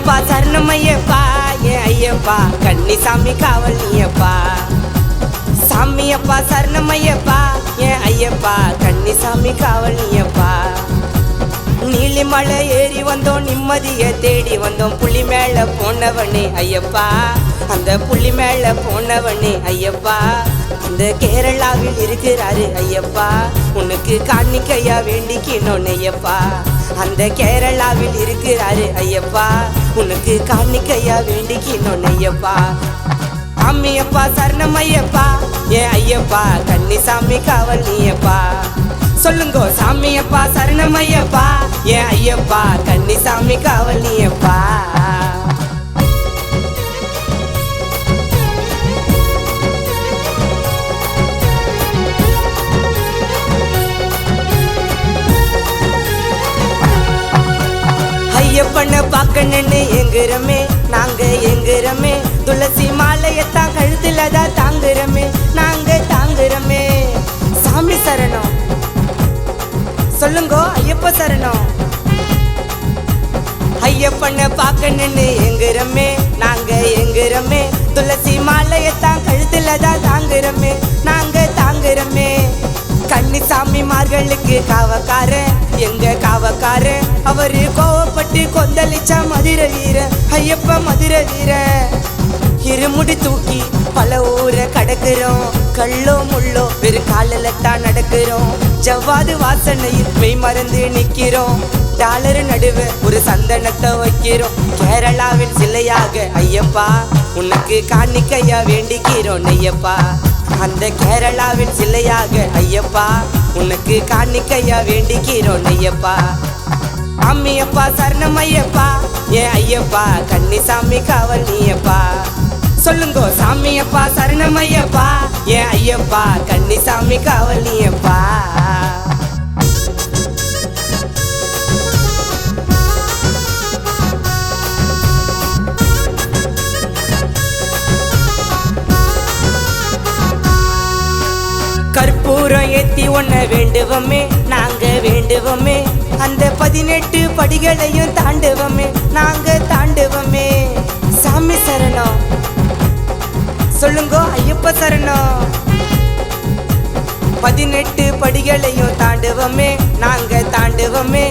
ஐயப்பா சரணம் ஐயப்பா என் ஐயப்பா கன்னிசாமி காவல் நீயப்பா. சாமியப்பா சரணம் ஐயப்பா என் ஐயப்பா கன்னிசாமி காவல் நீயப்பா. நீலிமலை ஏறி வந்தோம் நிம்மதிய தேடி வந்தோம் புலி மேல போனவனே ஐயப்பா. அந்த புலி மேல போனவனே ஐயப்பா இந்த கேரளாவில் இருக்கிறாரு ஐயப்பா. உனக்கு காணிக்கையா வேண்டிக்கணும் ஐயப்பா. அந்த கேரளாவில் இருக்கிறாரு ஐயப்பா. உனக்கு காணிக்கையா வேண்டிக்கணும் ஐயப்பா. சாமியப்பா சரணம் ஐயப்பா என் ஐயப்பா கன்னிசாமி காவல் நீயப்பா. சொல்லுங்க சாமியப்பா சரணம் ஐயப்பா என் ஐயப்பா கன்னிசாமி காவல் நீயப்பா. ஐயப்பனை பார்க்கணுன்னு எங்குறமே நாங்க எங்குறமே. துளசி மாலையத்தான் கழுத்துல தான் தாங்குறமே நாங்க தாங்குறமே. சாமி சரணம் சொல்லுங்க ஐயப்ப சரணம். ஐயப்பனை பார்க்கணுன்னு எங்குறமே நாங்க எங்குறமே. துளசி மாலையத்தான் கழுத்துல தான் தாங்குறமே நாங்க தாங்குறமே. கன்னிசாமி மார்களுக்கு காவக்காரன் எங்க காவக்காரன். அவரு கோவப்பட்டு கொந்தளிச்சா மதுரை வீர ஐயப்ப மதுரை வீர. இருமுடி தூக்கி பல ஊரை கடக்குறோம் கள்ளோ முள்ளோ வெறு காலில தான் நடக்கிறோம். ஜவ்வாது வாசனையில் மெய் மறந்து நிக்கிறோம். டாலர் நடுவே ஒரு சந்தனத்தை வைக்கிறோம். கேரளாவின் சிலையாக ஐயப்பா உனக்கு காணிக்கையா வேண்டிக்கிறோம் ஐயப்பா. அந்த கேரளாவின் சிலையாக ஐயப்பா உனக்கு காணிக்கையா வேண்டிக்கிறோம் ஐயப்பா. சாமியப்பா சரணம் ஐயப்பா என் ஐயப்பா கன்னிசாமி காவல் நீயப்பா. சொல்லுங்க சாமியப்பா சரணம் ஐயப்பா என் ஐயப்பா கன்னிசாமி காவல் நீயப்பா. கற்பூரம் ஏத்தி ஒன்ன வேண்டுவமே நாங்க வேண்டுவமே. அந்த 18 படிகளையும் தாண்டுவமே நாங்க தாண்டுவமே. சாமி சரணம் சொல்லுங்க ஐயப்ப சரணம். 18 படிகளையும் தாண்டுவமே நாங்க தாண்டுவமே.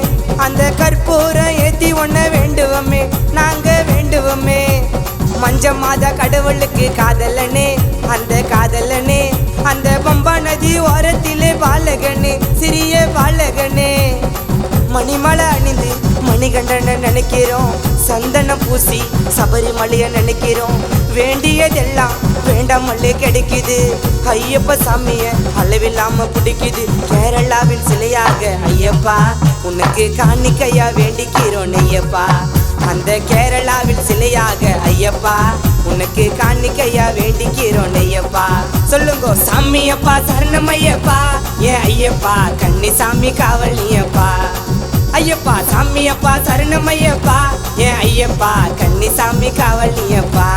அந்த கற்பூரம் ஏத்தி ஒன்ன வேண்டுவமே நாங்க வேண்டுவமே. மஞ்ச மாத கடவுளுக்கு காதலனே அந்த காதலனே. அந்த பம்பா நதி ஓரத்திலே பாலகனே சிறிய பாலகனே. மணிமலை அணிந்து மணிகண்டனை நினைக்கிறோம். சந்தனம் பூசி சபரிமலைய நினைக்கிறோம். வேண்டியதெல்லாம் வேண்டாமல்லே கிடைக்குது. ஐயப்ப சாமிய அளவில்லாம பிடிக்குது. கேரளாவின் சிலையாக ஐயப்பா உனக்கு காணிக்கையா வேண்டிக்கிறோம் ஐயப்பா. அந்த கேரளாவில் சிலையாக ஐயப்பா உனக்கு காணிக்கையா வேண்டிக்கிறோம் ஐயப்பா. சொல்லுங்க சாமியப்பா சரணம் ஐயப்பா என் ஐயப்பா கன்னிசாமி காவல் நீயப்பா. ஐயப்பா சாமியப்பா சரணம் ஐயப்பா என் ஐயப்பா கன்னிசாமி காவல் நீயப்பா.